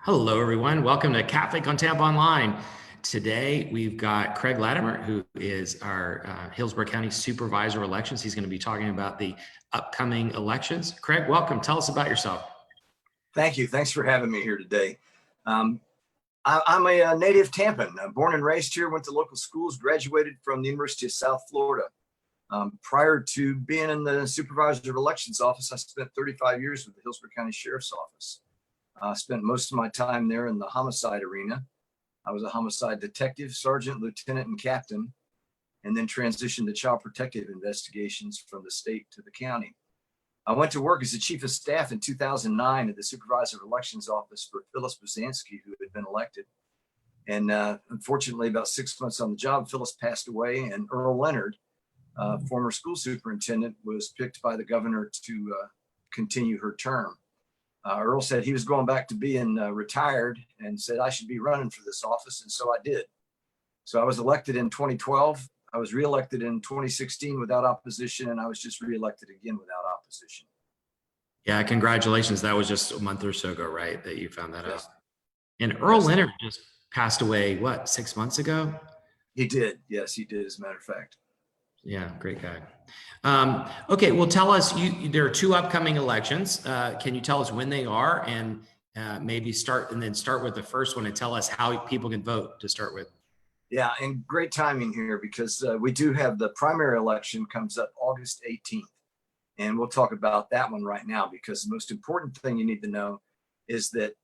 Hello, everyone. Welcome to Catholic on Tampa Online. Today, we've got Craig Latimer, who is our Hillsborough County Supervisor of Elections. He's going to be talking about the upcoming elections. Craig, welcome. Tell us about yourself. Thank you. Thanks for having me here today. I'm a native Tampan, born and raised here, went to local schools, graduated from the University of South Florida. Prior to being in the Supervisor of Elections office, I spent 35 years with the Hillsborough County Sheriff's Office. I spent most of my time there in the homicide arena. I was a homicide detective, sergeant, lieutenant, and captain, and then transitioned to child protective investigations from the state to the county. I went to work as the chief of staff in 2009 at the Supervisor of Elections office for Phyllis Buzanski, who had been elected. And unfortunately, about 6 months on the job, Phyllis passed away, and Earl Leonard, former school superintendent, was picked by the governor to continue her term. Earl said he was going back to being retired and said I should be running for this office, and so I did. So I was elected in 2012. I was reelected in 2016 without opposition, and I was just reelected again without opposition. Yeah, congratulations. That was just a month or so ago, right, that you found that Yes. out. And Earl Leonard just passed away, what, 6 months ago? He did. Yes, he did, as a matter of fact. Yeah, great guy. Okay, well, tell us, there are two upcoming elections. Can you tell us when they are, and maybe start with the first one and tell us how people can vote to start with? Yeah, and great timing here because we do have the primary election comes up August 18th. And we'll talk about that one right now because the most important thing you need to know is that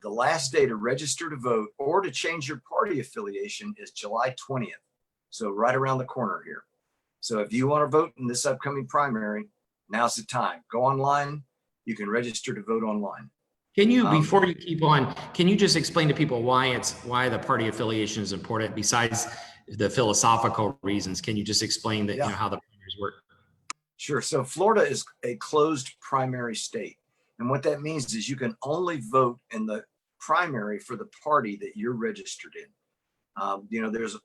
the last day to register to vote or to change your party affiliation is July 20th. So right around the corner here. So if you want to vote in this upcoming primary, now's the time. Go online. You can register to vote online. Can you, before you keep on, can you just explain to people why the party affiliation is important besides the philosophical reasons? Can you just explain that, how the primaries work? Sure. So Florida is a closed primary state. And what that means is you can only vote in the primary for the party that you're registered in.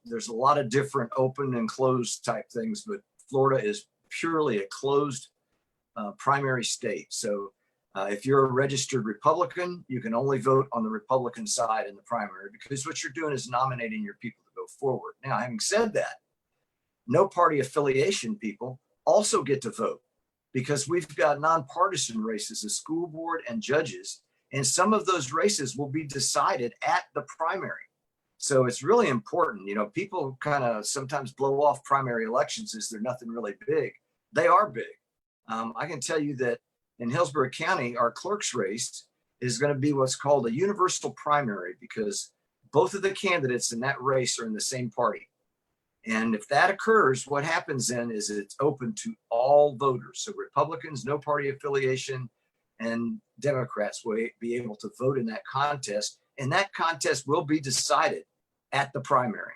There's a lot of different open and closed type things, but Florida is purely a closed primary state. So if you're a registered Republican, you can only vote on the Republican side in the primary because what you're doing is nominating your people to go forward. Now, having said that, no party affiliation people also get to vote because we've got nonpartisan races of school board and judges, and some of those races will be decided at the primary. So it's really important. People kind of sometimes blow off primary elections as they're nothing really big. They are big. I can tell you that in Hillsborough County, our clerk's race is going to be what's called a universal primary because both of the candidates in that race are in the same party. And if that occurs, what happens then is it's open to all voters. So Republicans, no party affiliation, and Democrats will be able to vote in that contest. And that contest will be decided at the primary.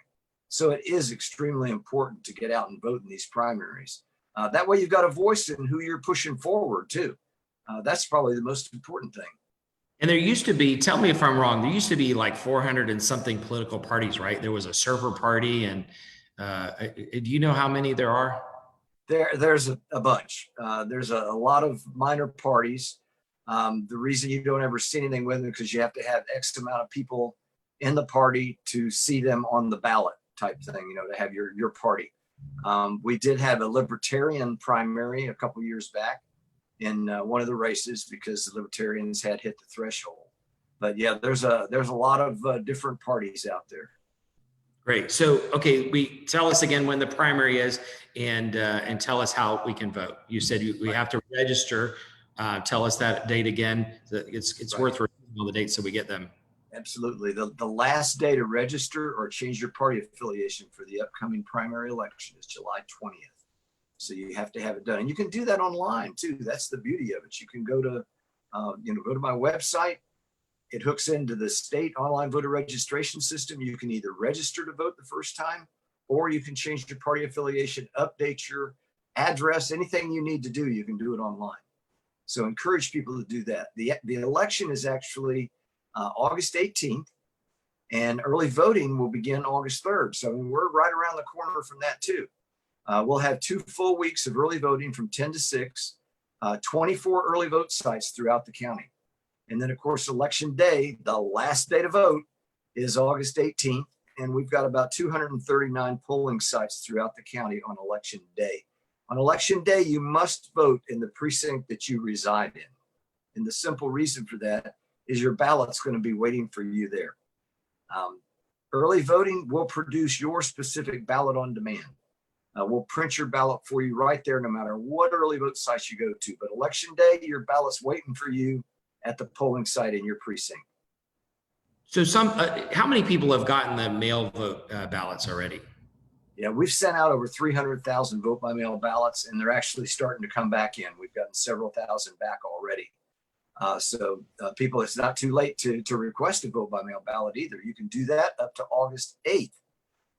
So it is extremely important to get out and vote in these primaries. That way you've got a voice in who you're pushing forward too. That's probably the most important thing. And there used to be, tell me if I'm wrong, there used to be like 400 and something political parties, right? There was a server party, and do you know how many there are? There's a bunch. There's a lot of minor parties. The reason you don't ever see anything with them because you have to have X amount of people in the party to see them on the ballot type thing, to have your party. We did have a libertarian primary a couple years back in one of the races because the libertarians had hit the threshold. But yeah, there's a lot of different parties out there. Great. So, okay, tell us again when the primary is and tell us how we can vote. You said we have to register. Tell us that date again. It's right. Worth repeating all the dates so we get them. Absolutely. The last day to register or change your party affiliation for the upcoming primary election is July 20th. So you have to have it done. And you can do that online too. That's the beauty of it. You can go to my website. It hooks into the state online voter registration system. You can either register to vote the first time, or you can change your party affiliation, update your address, anything you need to do, you can do it online. So encourage people to do that. The election is actually August 18th, and early voting will begin August 3rd. So we're right around the corner from that too. We'll have 2 full weeks of early voting from 10 to 6, 24 early vote sites throughout the county. And then, of course, election day, the last day to vote, is August 18th. And we've got about 239 polling sites throughout the county on election day. On election day, you must vote in the precinct that you reside in. And the simple reason for that is your ballot's going to be waiting for you there. Early voting will produce your specific ballot on demand. We'll print your ballot for you right there, no matter what early vote sites you go to. But election day, your ballot's waiting for you at the polling site in your precinct. So how many people have gotten the mail vote ballots already? Yeah, we've sent out over 300,000 vote by mail ballots, and they're actually starting to come back in. We've gotten several thousand back already. So people, it's not too late to request a vote by mail ballot either. You can do that up to August 8th.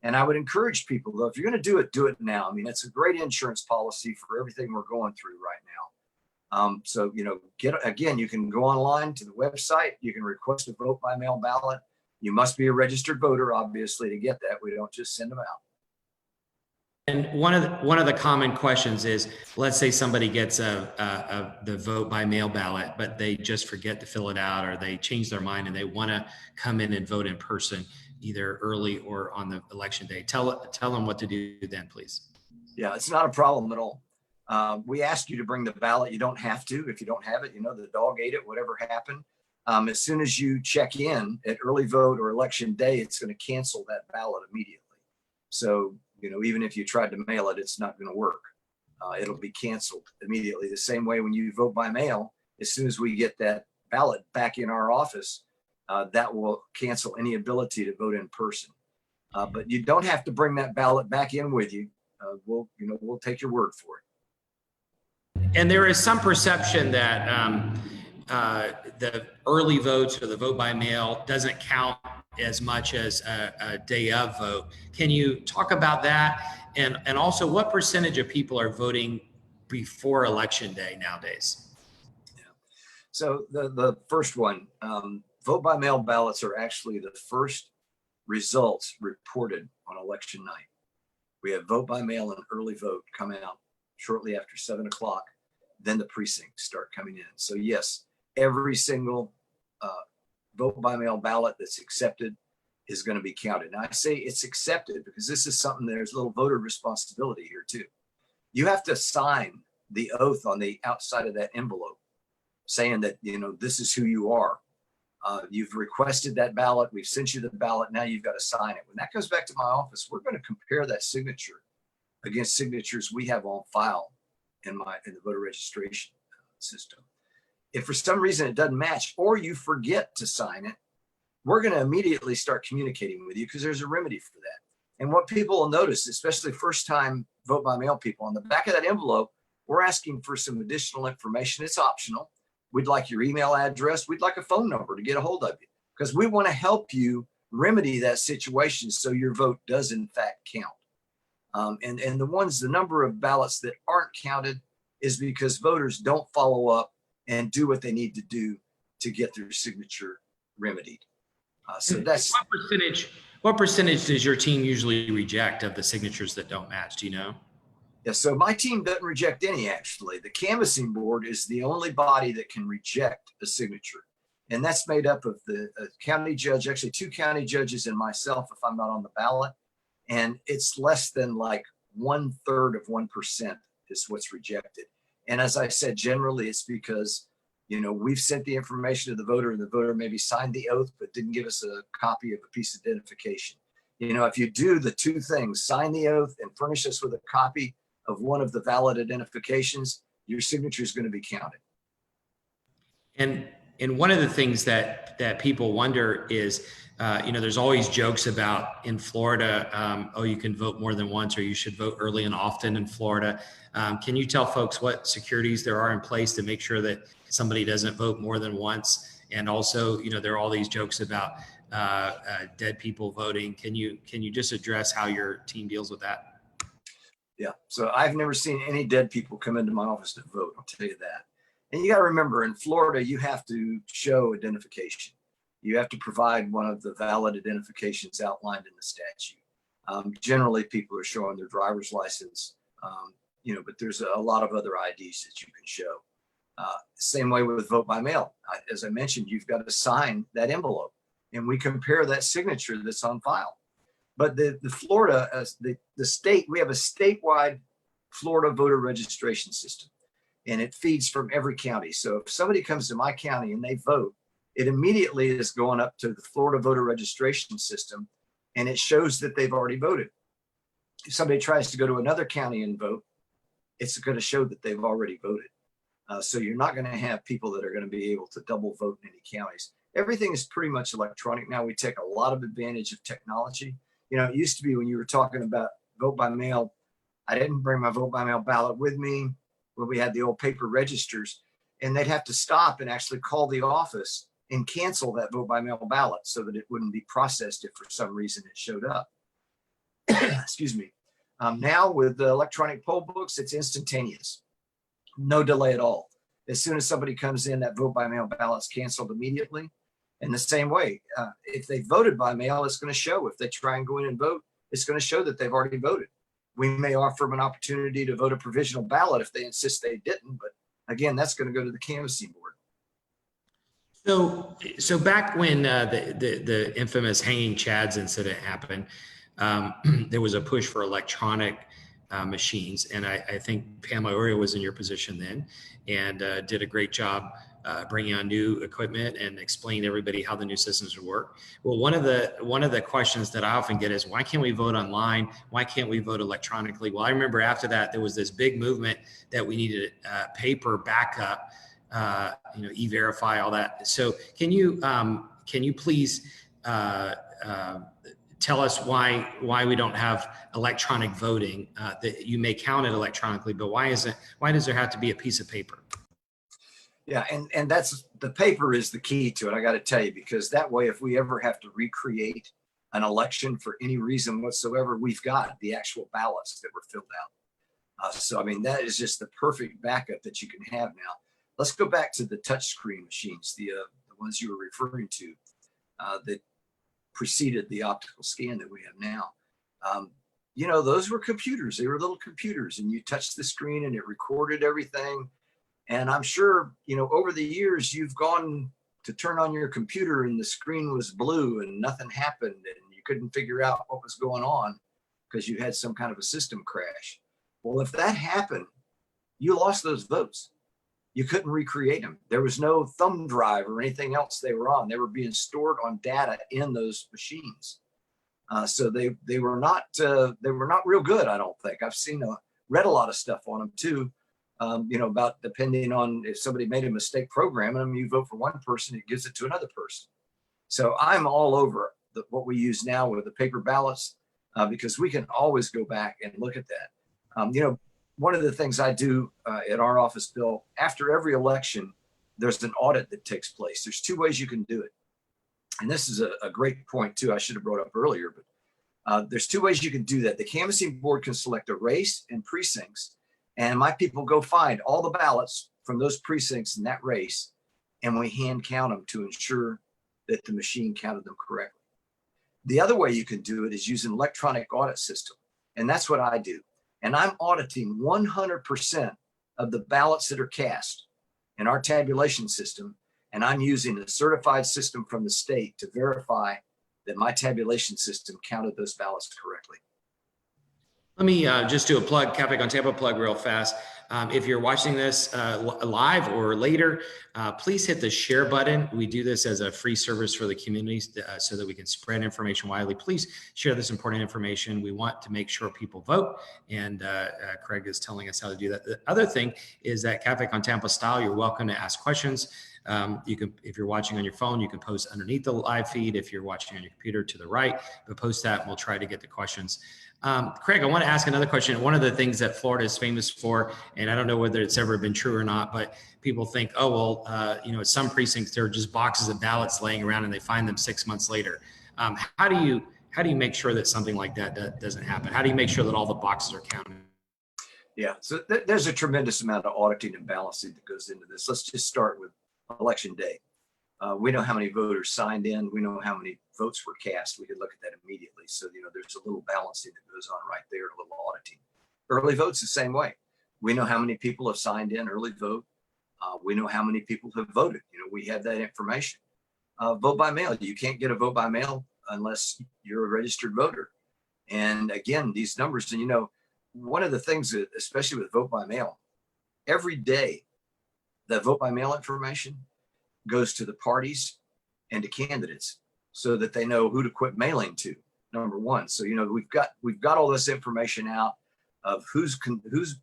And I would encourage people, though, if you're going to do it now. I mean, it's a great insurance policy for everything we're going through right now. So, you know, you can go online to the website. You can request a vote by mail ballot. You must be a registered voter, obviously, to get that. We don't just send them out. And one of the common questions is, let's say somebody gets the vote by mail ballot, but they just forget to fill it out, or they change their mind and they want to come in and vote in person, either early or on the election day. Tell them what to do then, please. Yeah, it's not a problem at all. We ask you to bring the ballot. You don't have to. If you don't have it, you know, the dog ate it, whatever happened. As soon as you check in at early vote or election day, it's going to cancel that ballot immediately. So, you know, even if you tried to mail it, it's not going to work. It'll be canceled immediately. The same way when you vote by mail, as soon as we get that ballot back in our office, that will cancel any ability to vote in person. But you don't have to bring that ballot back in with you. We'll take your word for it. And there is some perception that the early votes or the vote by mail doesn't count as much as a day of vote. Can you talk about that? And also, what percentage of people are voting before election day nowadays? Yeah. So the first one, vote by mail ballots are actually the first results reported on election night. We have vote by mail and early vote come out shortly after 7 o'clock. Then the precincts start coming in. So yes, every single vote by mail ballot that's accepted is going to be counted. Now I say it's accepted because this is something, there's a little voter responsibility here too. You have to sign the oath on the outside of that envelope saying that, you know, this is who you are. You've requested that ballot. We've sent you the ballot. Now you've got to sign it. When that goes back to my office, we're going to compare that signature against signatures we have on file in the voter registration system. If for some reason it doesn't match or you forget to sign it, we're going to immediately start communicating with you because there's a remedy for that. And what people will notice, especially first time vote by mail people, on the back of that envelope, we're asking for some additional information. It's optional. We'd like your email address. We'd like a phone number to get a hold of you because we want to help you remedy that situation so your vote does in fact count. And the number of ballots that aren't counted is because voters don't follow up and do what they need to do to get their signature remedied. So that's what percentage does your team usually reject of the signatures that don't match? Do you know? Yeah, so my team doesn't reject any, actually. The canvassing board is the only body that can reject a signature. And that's made up of the county judge, actually 2 county judges and myself if I'm not on the ballot. And it's less than like 1/3 of 1% is what's rejected. And as I said, generally it's because, you know, we've sent the information to the voter and the voter maybe signed the oath, but didn't give us a copy of a piece of identification. You know, if you do the 2 things, sign the oath and furnish us with a copy of one of the valid identifications, your signature is going to be counted. And one of the things that people wonder is, you know, there's always jokes about in Florida, oh, you can vote more than once, or you should vote early and often in Florida. Can you tell folks what securities there are in place to make sure that somebody doesn't vote more than once? And also, you know, there are all these jokes about dead people voting. Can you just address how your team deals with that? Yeah, so I've never seen any dead people come into my office to vote, I'll tell you that. And you got to remember, in Florida, you have to show identification. You have to provide one of the valid identifications outlined in the statute. Generally, people are showing their driver's license, you know, but there's a lot of other IDs that you can show. Same way with vote by mail. As I mentioned, you've got to sign that envelope, and we compare that signature that's on file. But the Florida, the state, we have a statewide Florida voter registration system, and it feeds from every county. So if somebody comes to my county and they vote, it immediately is going up to the Florida voter registration system, and it shows that they've already voted. If somebody tries to go to another county and vote, it's going to show that they've already voted. So you're not going to have people that are going to be able to double vote in any counties. Everything is pretty much electronic now. We take a lot of advantage of technology. You know, it used to be when you were talking about vote by mail, I didn't bring my vote by mail ballot with me when we had the old paper registers, and they'd have to stop and actually call the office and cancel that vote by mail ballot so that it wouldn't be processed if for some reason it showed up. Excuse me. Now with the electronic poll books, it's instantaneous. No delay at all. As soon as somebody comes in, that vote by mail ballot's canceled immediately. In the same way, if they voted by mail, it's going to show. If they try and go in and vote, it's going to show that they've already voted. We may offer them an opportunity to vote a provisional ballot if they insist they didn't, but again, that's going to go to the canvassing board. So back when the infamous hanging Chads incident happened, there was a push for electronic machines, and I think Pam Iorio was in your position then, and did a great job bringing on new equipment and explaining to everybody how the new systems would work. Well, one of the questions that I often get is, why can't we vote online? Why can't we vote electronically? Well, I remember after that there was this big movement that we needed paper backup, e-verify, all that. So can you please tell us why we don't have electronic voting? That you may count it electronically, but why does there have to be a piece of paper? Yeah, and that's the paper is the key to it. I got to tell you, because that way, if we ever have to recreate an election for any reason whatsoever, we've got the actual ballots that were filled out. So I mean, that is just the perfect backup that you can have now. Let's go back to the touchscreen machines, the ones you were referring to, that preceded the optical scan that we have now. Those were computers. They were little computers, and you touched the screen and it recorded everything. And I'm sure, over the years, you've gone to turn on your computer and the screen was blue and nothing happened and you couldn't figure out what was going on because you had some kind of a system crash. Well, if that happened, you lost those votes. You couldn't recreate them. There was no thumb drive or anything else they were on. They were being stored on data in those machines. So they were not real good, I don't think. I've read a lot of stuff on them too. About depending on if somebody made a mistake programming them, you vote for one person, it gives it to another person. So I'm all over what we use now with the paper ballots because we can always go back and look at that. One of the things I do at our office, Bill, after every election, there's an audit that takes place. There's two ways you can do it. And this is a great point too, I should have brought up earlier, but there's two ways you can do that. The canvassing board can select a race and precincts, and my people go find all the ballots from those precincts in that race, and we hand count them to ensure that the machine counted them correctly. The other way you can do it is use an electronic audit system, and that's what I do. And I'm auditing 100% of the ballots that are cast in our tabulation system, and I'm using a certified system from the state to verify that my tabulation system counted those ballots correctly. Let me just do a plug, Cafe on Tampa plug real fast. If you're watching this live or later, please hit the share button. We do this as a free service for the community so that we can spread information widely. Please share this important information. We want to make sure people vote, and Craig is telling us how to do that. The other thing is that Cafe on Tampa style, you're welcome to ask questions. You can, if you're watching on your phone, you can post underneath the live feed. If you're watching on your computer, to the right, but post that and we'll try to get the questions. Craig, I want to ask another question. One of the things that Florida is famous for, and I don't know whether it's ever been true or not, but people think, oh, well, at some precincts, there are just boxes of ballots laying around and they find them 6 months later. How do you make sure that something like that doesn't happen? How do you make sure that all the boxes are counted? Yeah, so there's a tremendous amount of auditing and balancing that goes into this. Let's just start with election day. We know how many voters signed in. We know how many votes were cast. We could look at that immediately. So, there's a little balancing that goes on right there, a little auditing. Early votes the same way. We know how many people have signed in early vote. We know how many people have voted. We have that information. Vote by mail. You can't get a vote by mail unless you're a registered voter. And again, these numbers, and one of the things that, especially with vote by mail, every day that vote by mail information goes to the parties and to candidates so that they know who to quit mailing to, number one. So, we've got all this information out of who's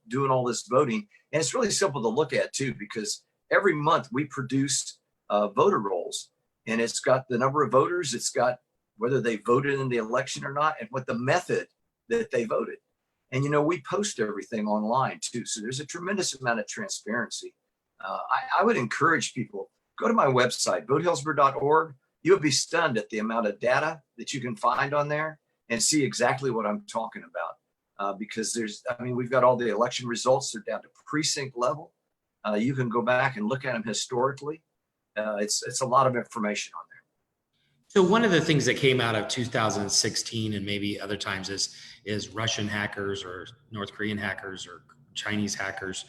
doing all this voting. And it's really simple to look at too, because every month we produce voter rolls, and it's got the number of voters, it's got whether they voted in the election or not, and what the method that they voted. And, we post everything online too. So there's a tremendous amount of transparency. I would encourage people, go to my website, votehillsborough.org. You'll be stunned at the amount of data that you can find on there and see exactly what I'm talking about. Because we've got all the election results. They're down to precinct level. You can go back and look at them historically. It's a lot of information on there. So one of the things that came out of 2016 and maybe other times is Russian hackers or North Korean hackers or Chinese hackers.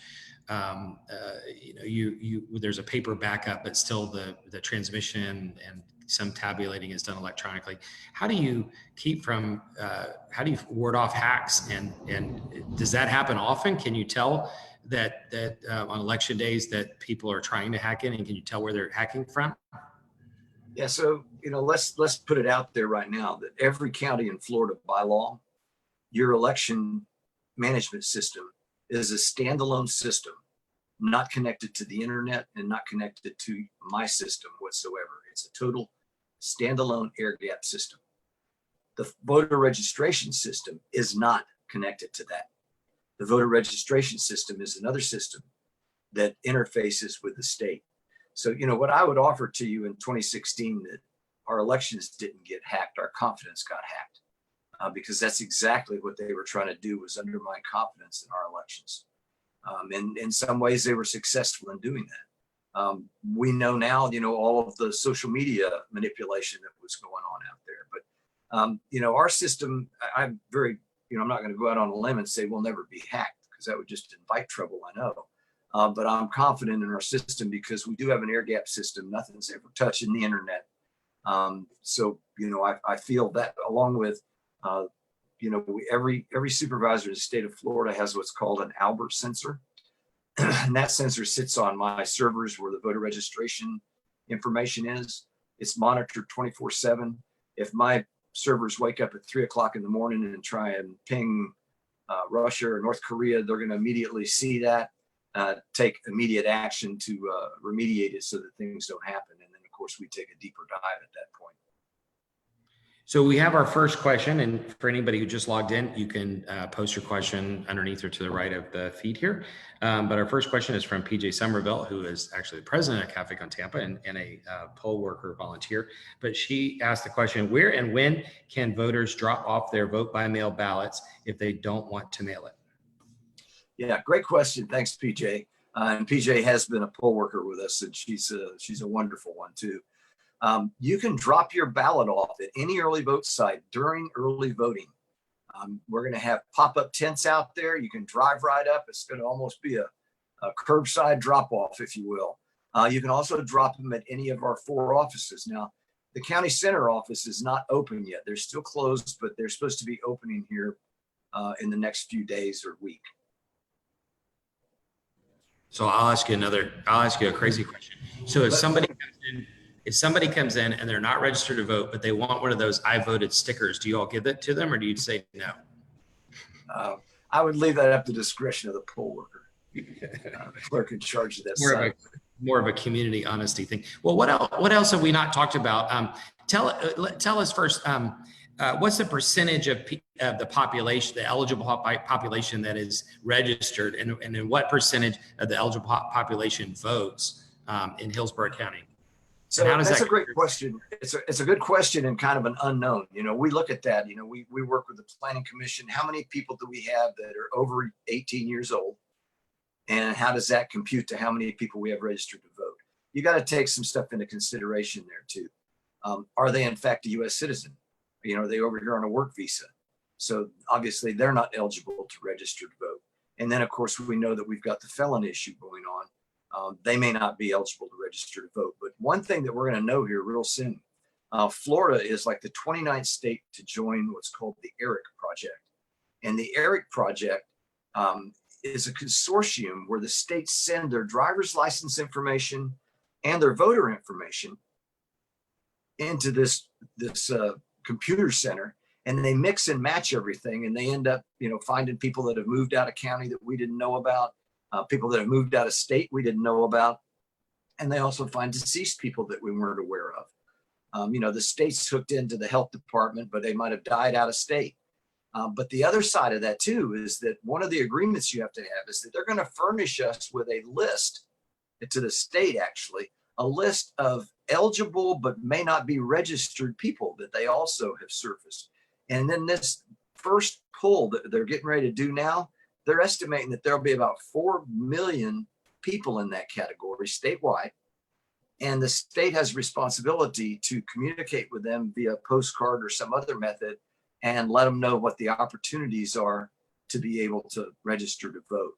There's a paper backup, but still the transmission and some tabulating is done electronically. How do you how do you ward off hacks? And does that happen often? Can you tell that on election days that people are trying to hack in, and can you tell where they're hacking from? Yeah, so let's put it out there right now that every county in Florida by law, your election management system is a standalone system, not connected to the internet and not connected to my system whatsoever. It's a total standalone air gap system. The voter registration system is not connected to that. The voter registration system is another system that interfaces with the state. So, what I would offer to you in 2016, that our elections didn't get hacked, our confidence got hacked, because that's exactly what they were trying to do, was undermine confidence in our elections. And in some ways they were successful in doing that. We know now, all of the social media manipulation that was going on out there. But, our system, I'm very, I'm not going to go out on a limb and say we'll never be hacked, because that would just invite trouble, I know. But I'm confident in our system because we do have an air gap system. Nothing's ever touching the internet. So, I feel that, along with, every supervisor in the state of Florida has what's called an Albert sensor. And that sensor sits on my servers where the voter registration information is. It's monitored 24/7. If my servers wake up at 3 o'clock in the morning and try and ping Russia or North Korea, they're going to immediately see that. Take immediate action to remediate it so that things don't happen. And then, of course, we take a deeper dive at that point. So we have our first question, and for anybody who just logged in, you can post your question underneath or to the right of the feed here. But our first question is from PJ Somerville, who is actually the president of Catholic on Tampa and a poll worker volunteer. But she asked the question, where and when can voters drop off their vote by mail ballots if they don't want to mail it? Yeah, great question. Thanks, PJ. And PJ has been a poll worker with us, and she's a wonderful one too. You can drop your ballot off at any early vote site during early voting. We're going to have pop-up tents out there. You can drive right up. It's going to almost be a curbside drop-off, if you will. You can also drop them at any of our 4 offices. Now, the county center office is not open yet. They're still closed, but they're supposed to be opening here in the next few days or week. So I'll ask you a crazy question. So if somebody comes in and they're not registered to vote, but they want one of those "I voted" stickers, do you all give it to them, or do you say no? I would leave that up to discretion of the poll worker, the clerk in charge of that. More of a community honesty thing. Well, what else have we not talked about? Tell us first. What's the percentage of the population, the eligible population that is registered, and then what percentage of the eligible population votes in Hillsborough County? So that's a great question. It's a good question and kind of an unknown. We look at that. We work with the Planning Commission. How many people do we have that are over 18 years old? And how does that compute to how many people we have registered to vote? You got to take some stuff into consideration there too. Are they in fact a U.S. citizen? Are they over here on a work visa? So obviously they're not eligible to register to vote. And then of course we know that we've got the felon issue going they may not be eligible to register to vote. But one thing that we're going to know here real soon, Florida is like the 29th state to join what's called the ERIC project. And the ERIC project is a consortium where the states send their driver's license information and their voter information into this computer center, and they mix and match everything, and they end up, finding people that have moved out of county that we didn't know about, people that have moved out of state we didn't know about, and they also find deceased people that we weren't aware of. The state's hooked into the health department, but they might have died out of state. But the other side of that too is that one of the agreements you have to have is that they're going to furnish us with a list, to the state actually, a list of eligible but may not be registered people that they also have surfaced. And then this first poll that they're getting ready to do now, they're estimating that there'll be about 4 million people in that category statewide. And the state has responsibility to communicate with them via postcard or some other method and let them know what the opportunities are to be able to register to vote.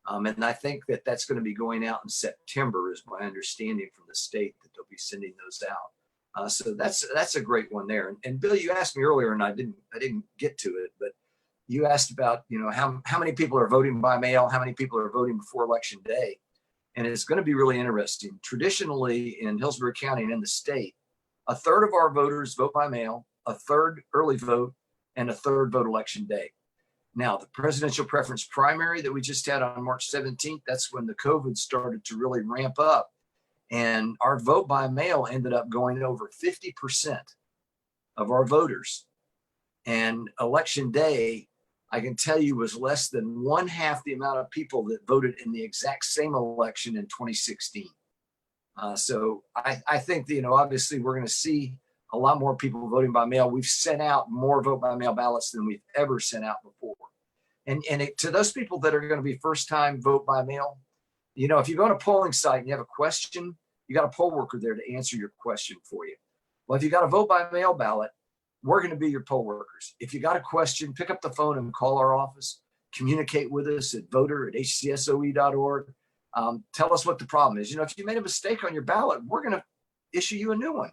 And I think that that's going to be going out in September, is my understanding from the state, that they'll be sending those out. So that's a great one there. And Bill, you asked me earlier, and I didn't get to it, but you asked about how many people are voting by mail, how many people are voting before Election Day, and it's going to be really interesting. Traditionally, in Hillsborough County and in the state, a third of our voters vote by mail, a third early vote, and a third vote Election Day. Now, the presidential preference primary that we just had on March 17th, that's when the COVID started to really ramp up. And our vote by mail ended up going over 50% of our voters. And Election Day, I can tell you, was less than 1/2 the amount of people that voted in the exact same election in 2016. So I think that, obviously we're going to see a lot more people voting by mail. We've sent out more vote by mail ballots than we've ever sent out before. And to those people that are going to be first time vote by mail, if you go to a polling site and you have a question, you got a poll worker there to answer your question for you. Well, if you got a vote by mail ballot, we're going to be your poll workers. If you got a question, pick up the phone and call our office, communicate with us at voter@hcsoe.org. Tell us what the problem is. If you made a mistake on your ballot, we're going to issue you a new one,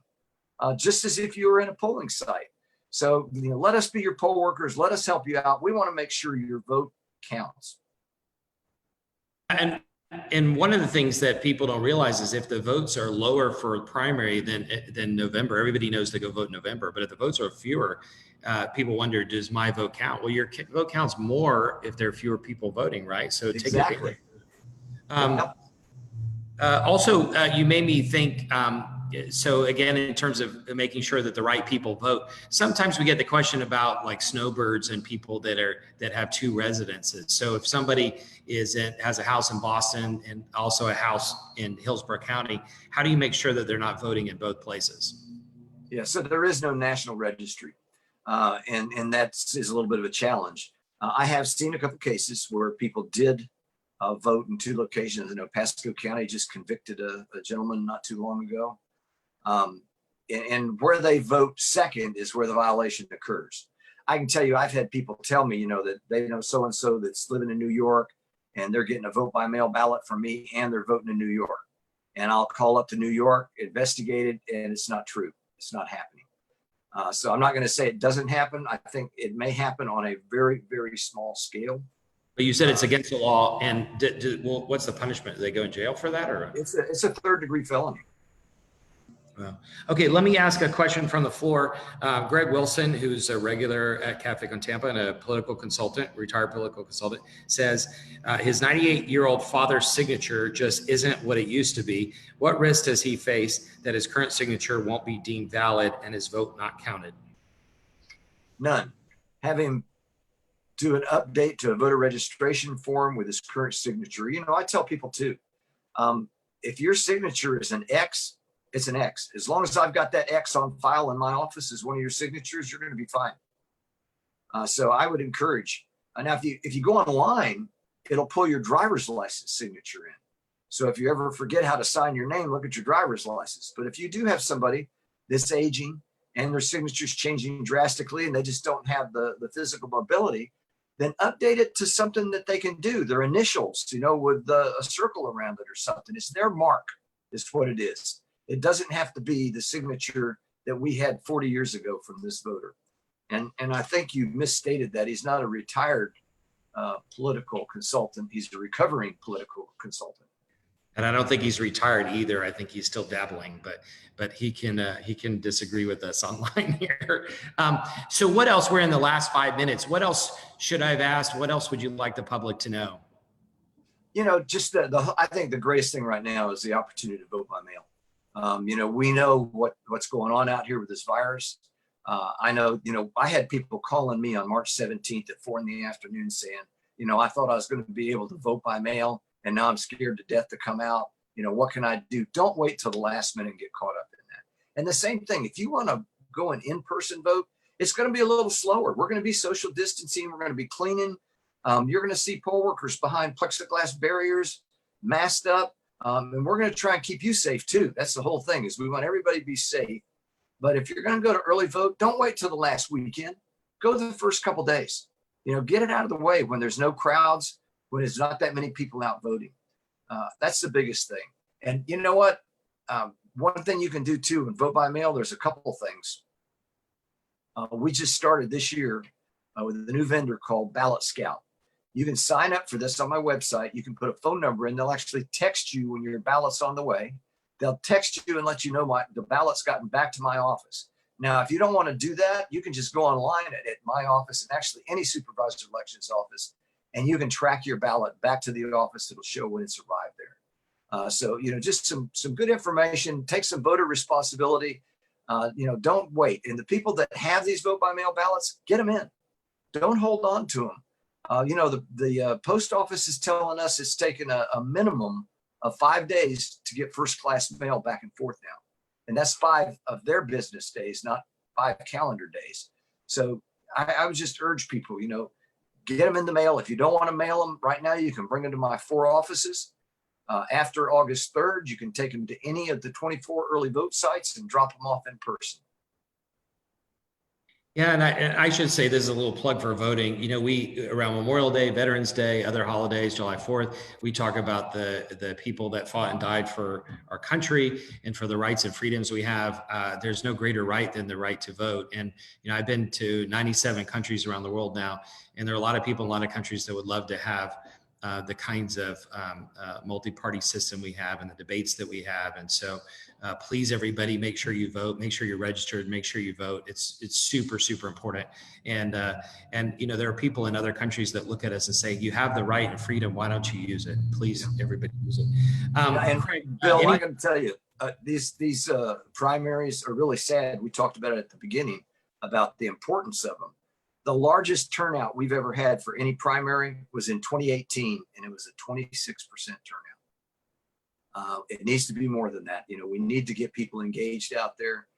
just as if you were in a polling site. So, let us be your poll workers. Let us help you out. We want to make sure your vote counts. And one of the things that people don't realize is if the votes are lower for primary than November, everybody knows to go vote in November. But if the votes are fewer, people wonder, does my vote count? Well, your vote counts more if there are fewer people voting, right? So exactly. Also, you made me think, so again, in terms of making sure that the right people vote, sometimes we get the question about like snowbirds and people that have two residences. So if somebody has a house in Boston and also a house in Hillsborough County, how do you make sure that they're not voting in both places? Yeah, so there is no national registry, and that is a little bit of a challenge. I have seen a couple cases where people did vote in two locations. I know Pasco County just convicted a gentleman not too long ago. And where they vote second is where the violation occurs. I can tell you, I've had people tell me, that they know so-and-so that's living in New York and they're getting a vote by mail ballot from me and they're voting in New York. And I'll call up to New York, investigate it, and it's not true. It's not happening. So I'm not going to say it doesn't happen. I think it may happen on a very, very small scale. But you said it's against the law, and well, what's the punishment? Do they go in jail for that, or? It's a third-degree felony. Well, okay, let me ask a question from the floor. Greg Wilson, who's a regular at Catholic on Tampa and a political consultant, retired political consultant, says his 98-year-old father's signature just isn't what it used to be. What risk does he face that his current signature won't be deemed valid and his vote not counted? None. Have him do an update to a voter registration form with his current signature. I tell people too, if your signature is an X, it's an X. As long as I've got that X on file in my office as one of your signatures, you're going to be fine. So I would encourage. Now, if you go online, it'll pull your driver's license signature in. So if you ever forget how to sign your name, look at your driver's license. But if you do have somebody that's aging and their signature's changing drastically and they just don't have the physical mobility, then update it to something that they can do. Their initials, with a circle around it or something. It's their mark, is what it is. It doesn't have to be the signature that we had 40 years ago from this voter. And I think you misstated that. He's not a retired political consultant. He's a recovering political consultant. And I don't think he's retired either. I think he's still dabbling, but he can disagree with us online here. So what else? We're in the last 5 minutes. What else should I have asked? What else would you like the public to know? Just I think the greatest thing right now is the opportunity to vote by mail. We know what's going on out here with this virus. I know, I had people calling me on March 17th at 4 p.m. saying, I thought I was going to be able to vote by mail, and now I'm scared to death to come out. What can I do? Don't wait till the last minute and get caught up in that. And the same thing, if you want to go an in-person vote, it's going to be a little slower. We're going to be social distancing. We're going to be cleaning. You're going to see poll workers behind plexiglass barriers, masked up. And we're going to try and keep you safe too. That's the whole thing, is we want everybody to be safe. But if you're going to go to early vote, don't wait till the last weekend. Go the first couple days. Get it out of the way when there's no crowds, when there's not that many people out voting. That's the biggest thing. And you know what? One thing you can do too and vote by mail, there's a couple things. We just started this year with a new vendor called Ballot Scout. You can sign up for this on my website. You can put a phone number in. They'll actually text you when your ballot's on the way. They'll text you and let you know the ballot's gotten back to my office. Now, if you don't want to do that, you can just go online at my office, and actually any supervisor elections office, and you can track your ballot back to the office. It'll show when it's arrived there. So, just some good information. Take some voter responsibility. Don't wait. And the people that have these vote by mail ballots, get them in. Don't hold on to them. The post office is telling us it's taken a minimum of 5 days to get first class mail back and forth now. And that's 5 of their business days, not 5 calendar days. So I would just urge people, get them in the mail. If you don't want to mail them right now, you can bring them to my 4 offices. After August 3rd, you can take them to any of the 24 early vote sites and drop them off in person. Yeah, and I should say this is a little plug for voting. We around Memorial Day, Veterans Day, other holidays, July 4th, we talk about the people that fought and died for our country and for the rights and freedoms we have. There's no greater right than the right to vote. And I've been to 97 countries around the world now, and there are a lot of people in a lot of countries that would love to have the kinds of multi-party system we have and the debates that we have. And so please, everybody, make sure you vote, make sure you're registered, make sure you vote. It's super, super important. And there are people in other countries that look at us and say, you have the right and freedom. Why don't you use it? Please, everybody use it. And Bill, I can tell you, these primaries are really sad. We talked about it at the beginning about the importance of them. The largest turnout we've ever had for any primary was in 2018, and it was a 26% turnout. It needs to be more than that. We need to get people engaged out there.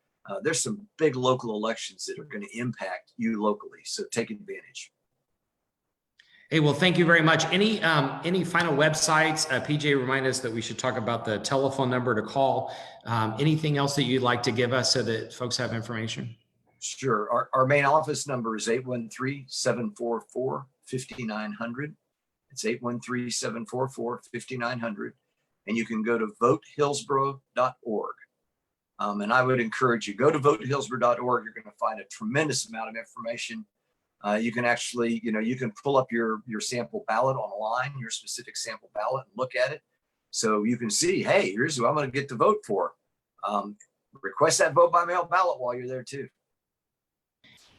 There's some big local elections that are going to impact you locally, so take advantage. Hey, well, thank you very much. Any final websites? PJ, remind us that we should talk about the telephone number to call. Anything else that you'd like to give us so that folks have information? Sure. Our main office number is 813-744-5900. It's 813-744-5900. And you can go to votehillsborough.org. And I would encourage you, go to votehillsborough.org. You're going to find a tremendous amount of information. You can actually, you can pull up your sample ballot online, your specific sample ballot, and look at it. So you can see, hey, here's who I'm going to get to vote for. Request that vote by mail ballot while you're there too.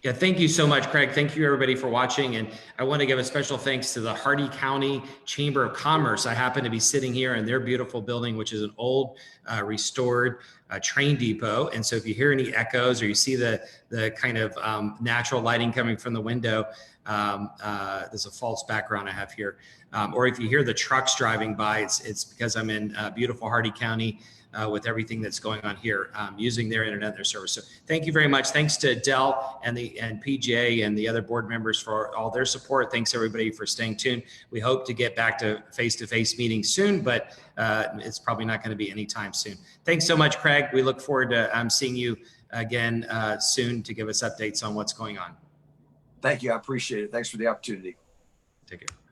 Yeah, thank you so much, Craig. Thank you, everybody, for watching. And I want to give a special thanks to the Hardy County Chamber of Commerce. I happen to be sitting here in their beautiful building, which is an old, restored train depot. And so if you hear any echoes or you see the kind of natural lighting coming from the window, there's a false background I have here. Or if you hear the trucks driving by, it's because I'm in beautiful Hardy County, with everything that's going on here, using their internet and their service. So thank you very much. Thanks to Dell and PJ and the other board members for all their support. Thanks everybody for staying tuned. We hope to get back to face-to-face meetings soon, but it's probably not going to be anytime soon. Thanks so much, Craig. We look forward to seeing you again soon to give us updates on what's going on. Thank you. I appreciate it. Thanks for the opportunity. Take care.